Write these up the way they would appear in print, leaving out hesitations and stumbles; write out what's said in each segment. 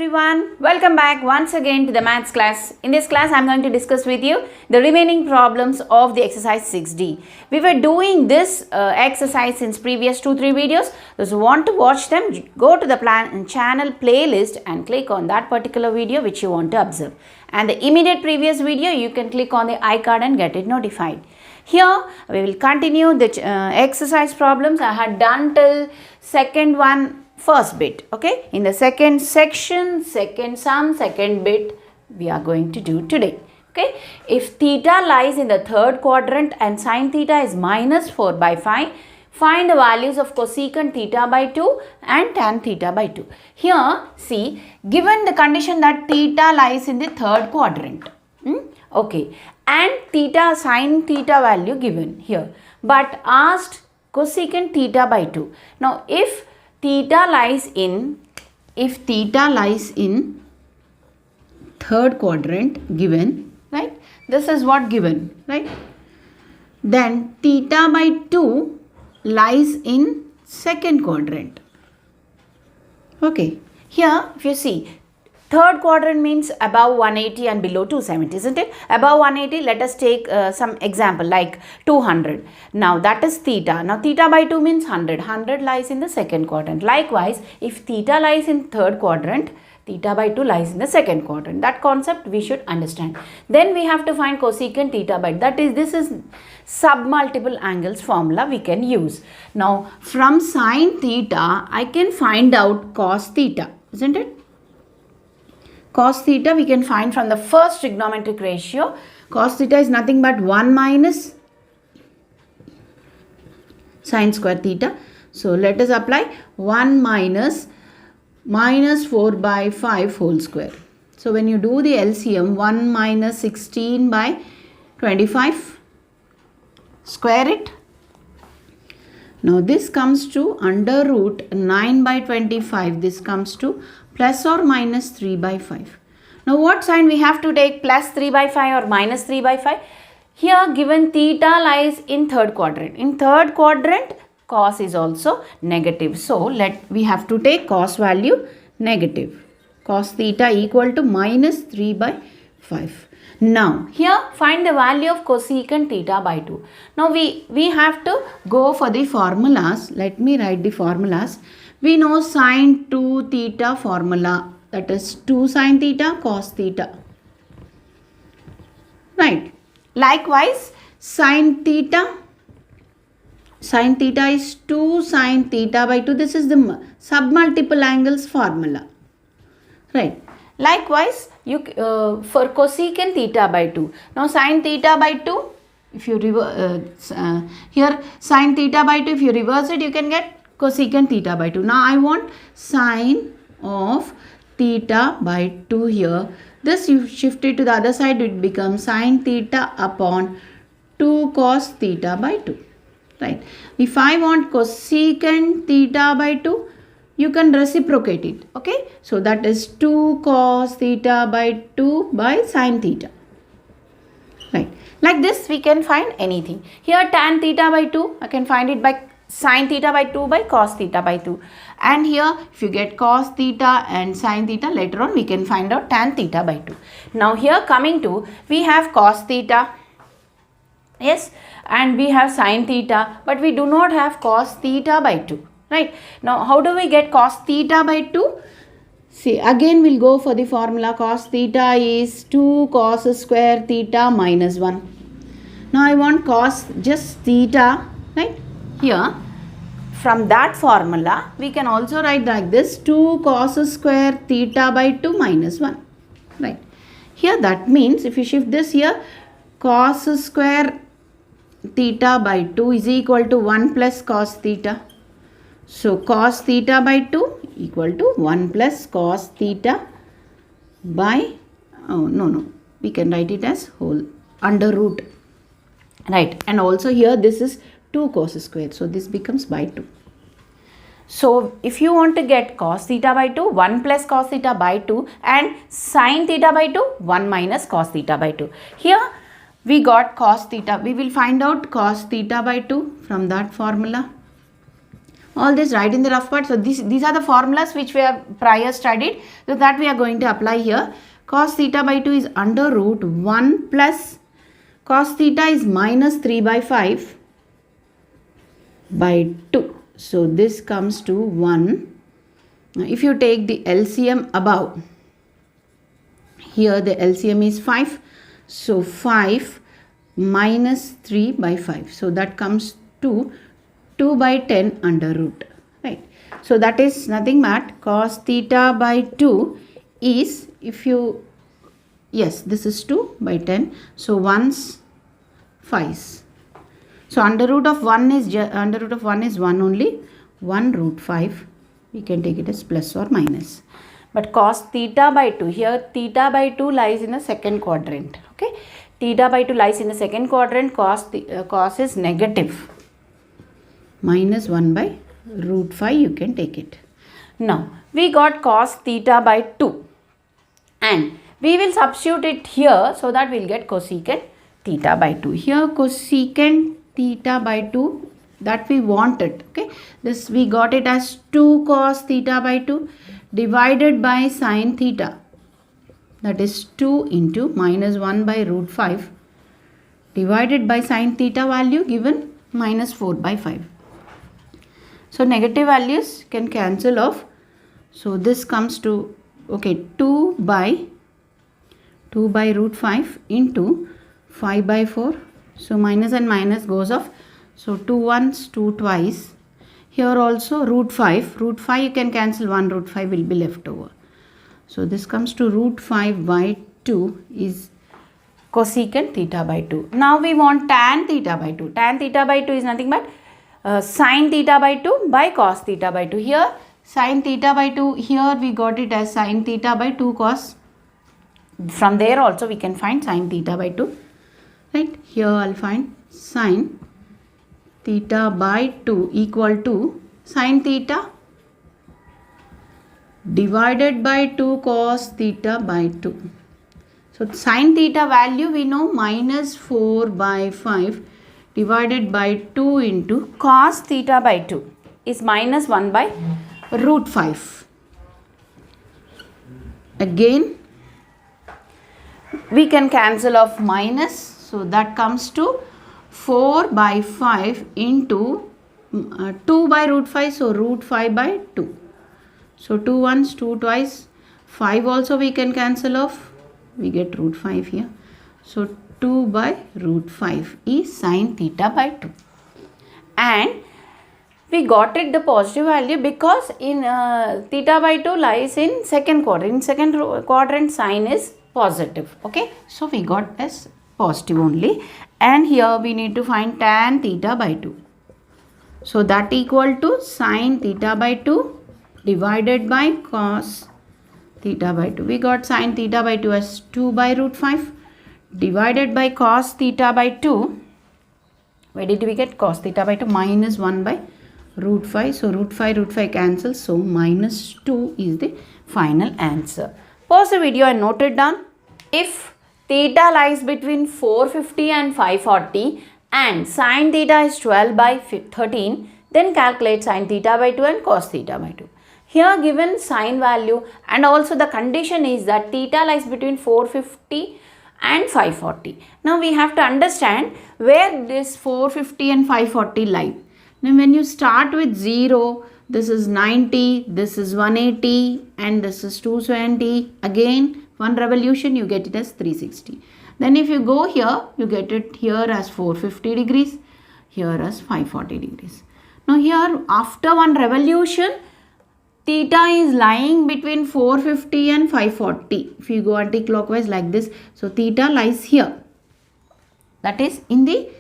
everyone, welcome back once again to the maths class. In this class I am going to discuss with you the remaining problems of the exercise 6D. We were doing this exercise since previous 2-3 videos. Those who want to watch them, go to the channel playlist and click on that particular video which you want to observe. And the immediate previous video you can click on the iCard and get it notified. Here we will continue the exercise problems. I had done till second one, first bit. Okay, in the second section, second sum, second bit we are going to do today. Okay, if theta lies in the third quadrant and sine theta is minus 4 by 5, find the values of cosecant theta by 2 and tan theta by 2. Here see, given the condition that theta lies in the third quadrant, okay, and theta sine theta value given here, but asked cosecant theta by 2. Now if theta lies in third quadrant given, right, this is what given, right, then theta by 2 lies in second quadrant. Okay, here if you see, third quadrant means above 180 and below 270, isn't it? Above 180, let us take some example like 200. Now that is theta. Now theta by 2 means 100. 100 lies in the second quadrant. Likewise, if theta lies in third quadrant, theta by 2 lies in the second quadrant. That concept we should understand. Then we have to find cosecant theta by, that is, this is submultiple angles formula we can use. Now from sine theta, I can find out cos theta, isn't it? Cos theta we can find from the first trigonometric ratio. Cos theta is nothing but 1 minus sine square theta. So let us apply 1 minus 4 by 5 whole square. So when you do the LCM, 1 minus 16 by 25, square it. Now this comes to under root 9 by 25. This comes to plus or minus 3 by 5. Now what sign we have to take, plus 3 by 5 or minus 3 by 5? Here given theta lies in third quadrant. In third quadrant, cos is also negative. So we have to take cos value negative. Cos theta equal to minus 3 by 5. Now here find the value of cosecant theta by 2. Now we have to go for the formulas. Let me write the formulas. We know sine 2 theta formula, that is 2 sine theta cos theta. Right. Likewise, sine theta is 2 sine theta by 2. This is the submultiple angles formula. Right. Likewise, you for cosecant theta by 2. Now sine theta by 2, if you here sine theta by 2, if you reverse it, you can get cosecant theta by 2. Now I want sine of theta by 2 here. This you shift it to the other side, it becomes sine theta upon 2 cos theta by 2. Right. If I want cosecant theta by 2, you can reciprocate it. Okay. So that is 2 cos theta by 2 by sine theta. Right. Like this we can find anything. Here tan theta by 2, I can find it by sine theta by 2 by cos theta by 2. And here if you get cos theta and sine theta, later on we can find out tan theta by 2. Now here coming to, we have cos theta, yes, and we have sine theta, but we do not have cos theta by 2. Right. Now how do we get cos theta by 2? See, again we'll go for the formula. Cos theta is 2 cos square theta minus 1. Now I want cos just theta, right? Here from that formula we can also write like this, 2 cos square theta by 2 minus 1. Right. Here that means if you shift this here, cos square theta by 2 is equal to 1 plus cos theta. So cos theta by 2 equal to 1 plus cos theta by, we can write it as whole under root. Right. And also here this is 2 cos square. So this becomes by 2. So if you want to get cos theta by 2, 1 plus cos theta by 2, and sine theta by 2, 1 minus cos theta by 2. Here we got cos theta. We will find out cos theta by 2 from that formula. all this write in the rough part. So these are the formulas which we have prior studied. So that we are going to apply here. Cos theta by 2 is under root 1 plus cos theta is minus 3 by 5 by 2. So this comes to 1. Now if you take the LCM above, here the LCM is 5. So 5 minus 3 by 5. So that comes to 2 by 10 under root. Right. So that is nothing but cos theta by 2 is, if you, yes, this is 2 by 10. So 1's 5's. So under root of 1 is 1 only. 1 root 5. We can take it as plus or minus. But cos theta by 2, here theta by 2 lies in the second quadrant. Okay. Theta by 2 lies in the second quadrant. Cos is negative. Minus 1 by root 5 you can take it. Now we got cos theta by 2. And we will substitute it here so that we will get cosecant theta by 2. Here cosecant theta by 2, that we wanted. Okay. This we got it as 2 cos theta by 2 divided by sin theta. That is 2 into minus 1 by root 5 divided by sin theta value given minus 4 by 5. So negative values can cancel off. So this comes to, okay, 2 by root 5 into 5 by 4. So minus and minus goes off. So 2 once, 2 twice. Here also root 5. Root 5 you can cancel, 1 root 5 will be left over. So this comes to root 5 by 2 is cosecant theta by 2. Now we want tan theta by 2. Tan theta by 2 is nothing but sin theta by 2 by cos theta by 2. Here sin theta by 2, here we got it as sin theta by 2 cos. From there also we can find sin theta by 2. Right. Here I'll find sin theta by 2 equal to sin theta divided by 2 cos theta by 2. So sin theta value we know minus 4 by 5 divided by 2 into cos theta by 2 is minus 1 by root 5. Again we can cancel off minus. So that comes to 4 by 5 into 2 by root 5. So root 5 by 2. So 2 once, 2 twice. 5 also we can cancel off. We get root 5 here. So 2 by root 5 is sin theta by 2. And we got it the positive value because in theta by 2 lies in second quadrant. In second quadrant sin is positive. Okay. So we got as positive only. And here we need to find tan theta by 2. So that equal to sin theta by 2 divided by cos theta by 2. We got sin theta by 2 as 2 by root 5 divided by cos theta by 2. Where did we get cos theta by 2? Minus 1 by root 5. So root 5 cancels. So minus 2 is the final answer. Pause the video and note it down. If theta lies between 450 and 540 and sin theta is 12 by 13, then calculate sin theta by 2 and cos theta by 2. Here given sin value and also the condition is that theta lies between 450 and 540. Now we have to understand where this 450 and 540 lie. Now when you start with 0, this is 90, this is 180 and this is 270. Again one revolution you get it as 360. Then if you go here, you get it here as 450 degrees, here as 540 degrees. Now here after one revolution, theta is lying between 450 and 540. If you go anti-clockwise like this, so theta lies here. That is in the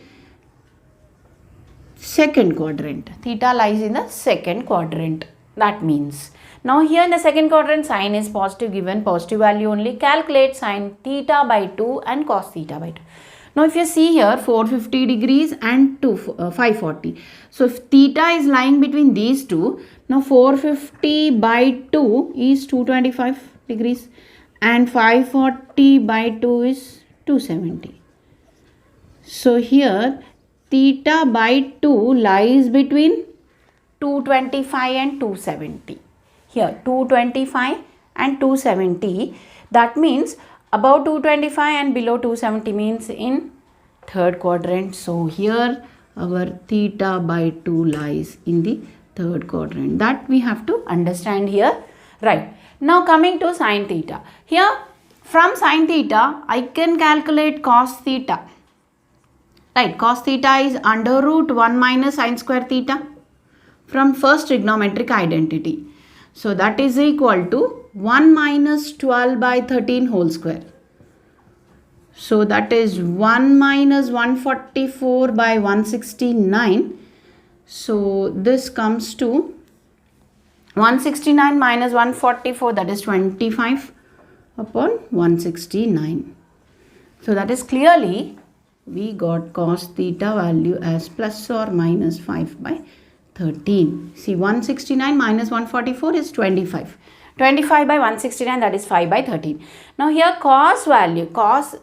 second quadrant. Theta lies in the second quadrant. That means now here in the second quadrant sin is positive, given positive value only. Calculate sin theta by 2 and cos theta by 2. Now if you see here 450 degrees and 540. So if theta is lying between these two, now 450 by 2 is 225 degrees and 540 by 2 is 270. So here theta by 2 lies between 225 and 270. Here 225 and 270, that means above 225 and below 270 means in third quadrant. So here our theta by 2 lies in the third quadrant. That we have to understand here. Right. Now coming to sine theta. Here from sine theta I can calculate cos theta. Right. Cos theta is under root 1 minus sine square theta from first trigonometric identity. So that is equal to 1 minus 12 by 13 whole square. So that is 1 minus 144 by 169. So this comes to 169 minus 144, that is 25 upon 169. So that is clearly we got cos theta value as plus or minus 5 by 13. See, 169 minus 144 is 25. 25 by 169, that is 5 by 13. Now here cos value, cos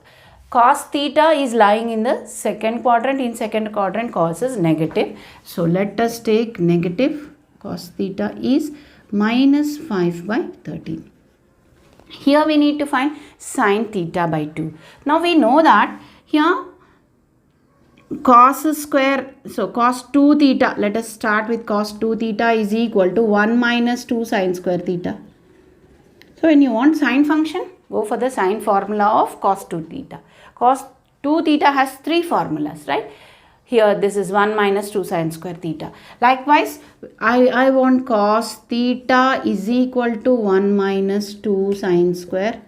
theta is lying in the second quadrant. In second quadrant cos is negative. So let us take negative. Cos theta is minus 5 by 13. Here we need to find sine theta by 2. Now we know that here cos square, so cos 2 theta, let us start with cos 2 theta is equal to 1 minus 2 sine square theta. So when you want sine function, go for the sine formula of cos 2 theta. Cos 2 theta has 3 formulas, right? Here this is 1 minus 2 sine square theta. Likewise, I want cos theta is equal to 1 minus 2 sine square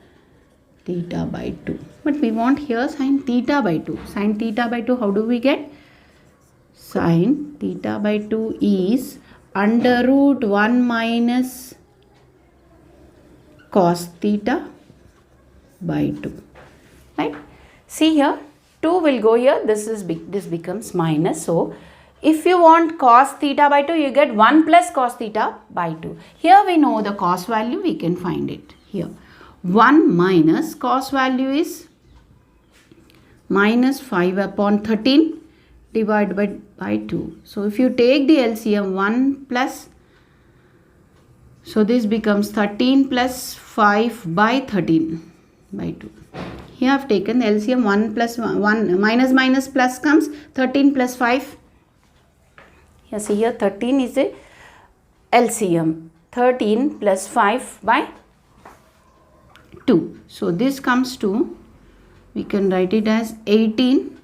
theta by 2. But we want here sine theta by 2. Sine theta by 2, how do we get? Sine theta by 2 is under root 1 minus cos theta by 2. Right? See here, 2 will go here. This becomes minus. So, if you want cos theta by 2, you get 1 plus cos theta by 2. Here we know the cos value, we can find it here. 1 minus cos value is minus 5 upon 13 divided by 2. So, if you take the LCM 1 plus, so this becomes 13 plus 5 by 13 by 2. Here I have taken the LCM 1 plus 1 minus minus plus comes 13 plus 5. Here see here 13 is a LCM. 13 plus 5 by 2. So this comes to, we can write it as 18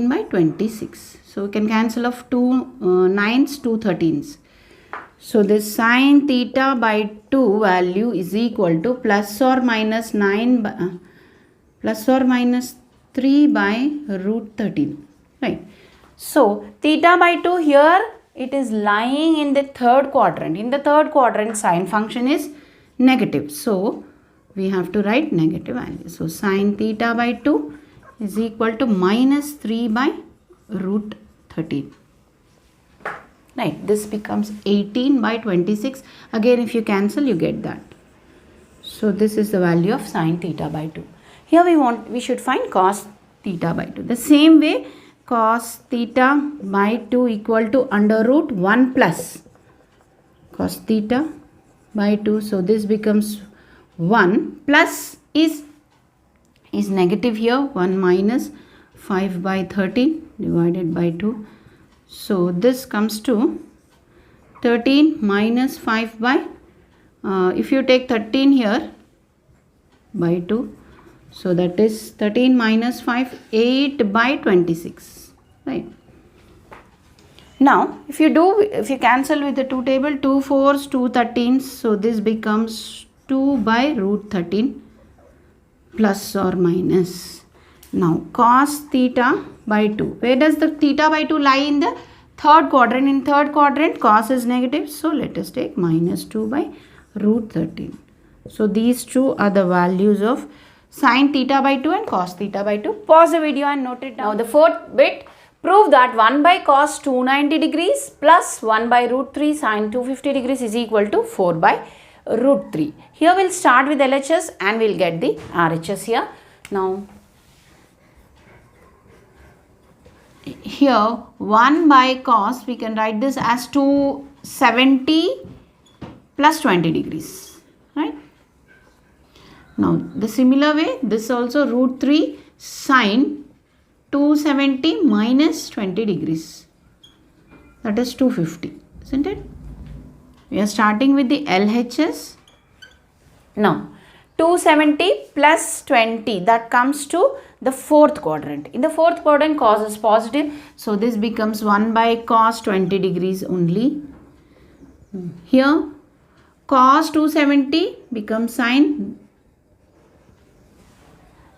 by 26. So we can cancel off 2 9s, 2 13s. So this sine theta by 2 value is equal to plus or minus 9 plus or minus 3 by root 13. Right. So theta by 2 here it is lying in the third quadrant. In the third quadrant sine function is negative. So we have to write negative value. So sine theta by 2 is equal to minus 3 by root 13. Right, this becomes 18 by 26. Again, if you cancel, you get that. So this is the value of sine theta by 2. Here we should find cos theta by 2. The same way, cos theta by 2 equal to under root 1 plus cos theta by 2. So this becomes 1 plus is negative here, 1 minus 5 by 13 divided by 2. So this comes to 13 minus 5 by, if you take 13 here by 2, so that is 13 minus 5, 8 by 26, right. Now if you cancel with the 2 table, 2 4s, 2 13s, so this becomes 2 by root 13 plus or minus. Now cos theta by 2. Where does the theta by 2 lie? In the third quadrant. In third quadrant cos is negative. So let us take minus 2 by root 13. So these two are the values of sine theta by 2 and cos theta by 2. Pause the video and note it down. Now the fourth bit, prove that 1 by cos 290 degrees plus 1 by root 3 sine 250 degrees is equal to 4 by root 3. Here we'll start with LHS and we'll get the RHS here. Now here 1 by cos, we can write this as 270 plus 20 degrees, right? Now the similar way, this also root 3 sine 270 minus 20 degrees, that is 250, isn't it? We are starting with the LHS. Now 270 plus 20, that comes to the fourth quadrant. In the fourth quadrant, cos is positive, so this becomes 1 by cos 20 degrees only. Here cos 270 becomes sine,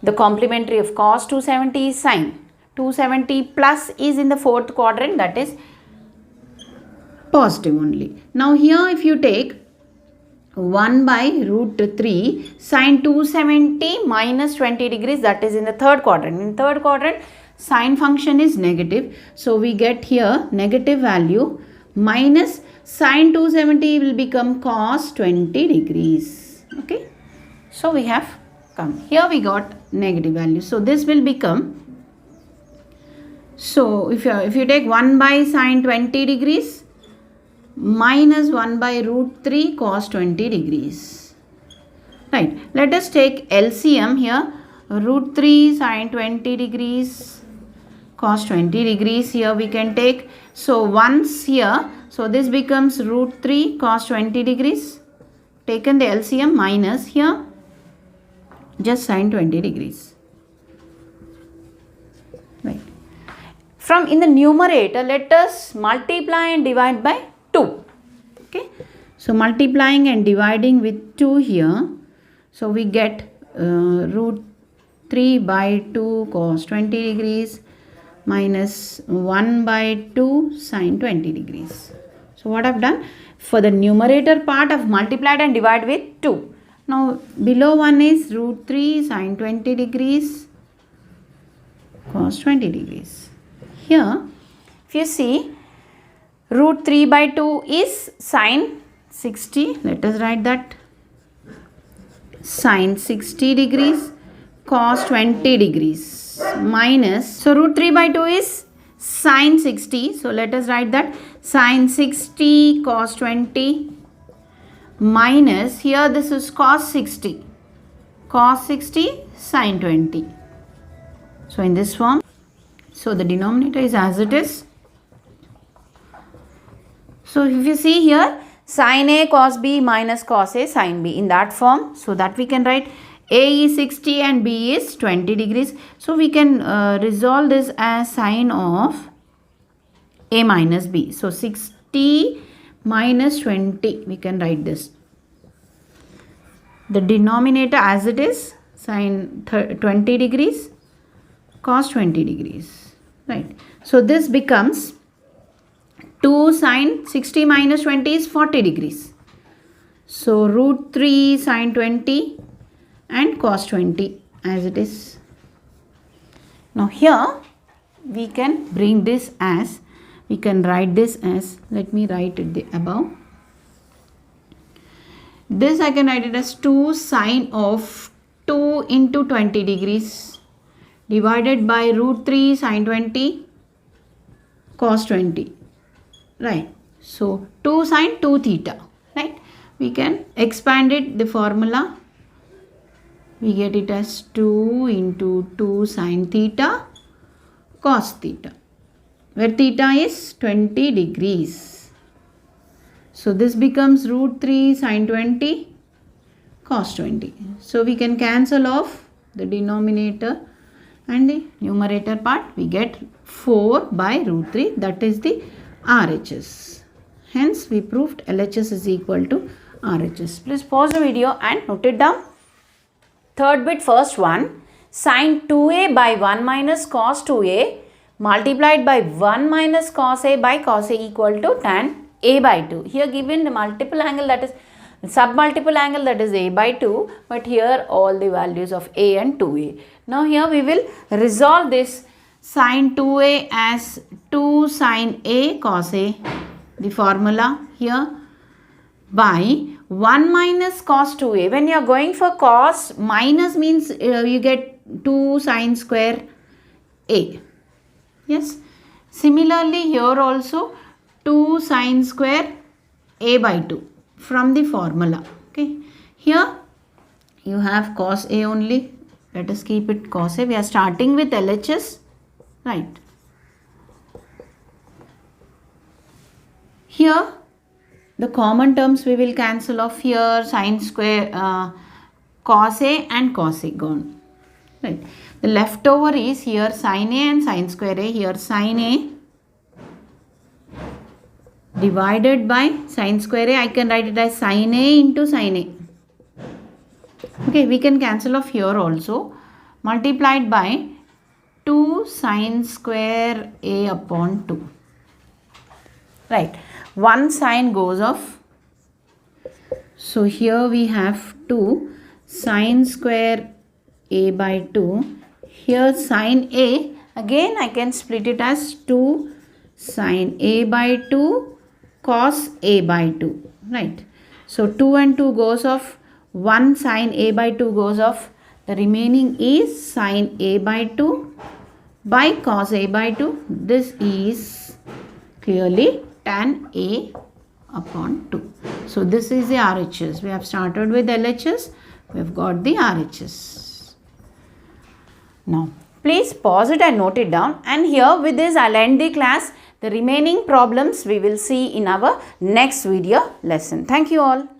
the complementary of cos 270 is sine. 270 plus is in the fourth quadrant, that is positive only. Now here if you take 1 by root 3 sine 270 minus 20 degrees, that is in the third quadrant. In third quadrant, sine function is negative, so we get here negative value minus sine 270 will become cos 20 degrees. Okay, so we have come here, we got negative value, so this will become, so if you take 1 by sine 20 degrees minus 1 by root 3 cos 20 degrees, right? Let us take LCM here, root 3 sine 20 degrees cos 20 degrees, here we can take, so once here, so this becomes root 3 cos 20 degrees, taken the LCM, minus here just sine 20 degrees, right? From in the numerator, let us multiply and divide by 2. Okay, so multiplying and dividing with 2 here, so we get root 3 by 2 cos 20 degrees minus 1 by 2 sine 20 degrees. So what I've done, for the numerator part I've multiplied and divided with 2. Now below one is root 3 sine 20 degrees cos 20 degrees. Here if you see, root 3 by 2 is sine 60, let us write that, sine 60 degrees cos 20 degrees minus, so root 3 by 2 is sine 60, so let us write that sine 60 cos 20 minus, here this is cos 60 sine 20. So in this form, so the denominator is as it is. So if you see here, sin A cos B minus cos A sin B, in that form, so that we can write A is 60 and B is 20 degrees. So we can resolve this as sine of A minus B. So 60 minus 20, we can write this. The denominator as it is, sine 20 degrees cos 20 degrees, right? So this becomes 2 sine 60 minus 20 is 40 degrees. So root 3 sine 20 and cos 20 as it is. Now here we can bring this as, we can write this as, let me write it the above. This I can write it as 2 sine of 2 into 20 degrees divided by root 3 sine 20 cos 20, right? So 2 sine 2 theta, right? We can expand it, the formula, we get it as 2 into 2 sine theta cos theta, where theta is 20 degrees. So this becomes root 3 sine 20 cos 20. So we can cancel off the denominator and the numerator part. We get 4 by root 3, that is the RHS. Hence we proved LHS is equal to RHS. Please pause the video and note it down. Third bit, first one, sin 2a by 1 minus cos 2a multiplied by 1 minus cos a by cos a equal to tan a by 2. Here given the multiple angle, that is submultiple angle, that is a by 2, but here all the values of a and 2a. Now here we will resolve this sin 2a as 2 sin a cos a, the formula here, by 1 minus cos 2a. When you are going for cos, minus means you get 2 sin square a. Yes, Similarly here also 2 sine square a by 2 from the formula. Okay, here you have cos a only. Let us keep it cos a. We are starting with LHS, right? Here the common terms we will cancel off. Here sine square cos a and cos a gone, right? The leftover is here sine a and sine square a. Here sine a divided by sine square a. I can write it as sine a into sine a. Okay, we can cancel off here also, multiplied by 2 sine square a upon 2. Right, one sine goes off. So here we have 2 sine square a by 2. Here sine a, again I can split it as 2 sine a by 2 cos a by 2. Right, so 2 and 2 goes off. 1 sine a by 2 goes off. The remaining is sine a by 2 by cos a by 2. This is clearly tan a upon 2. So this is the RHS. We have started with LHS. We have got the RHS. Now please pause it and note it down. And here with this I'll end the class. The remaining problems we will see in our next video lesson. Thank you all.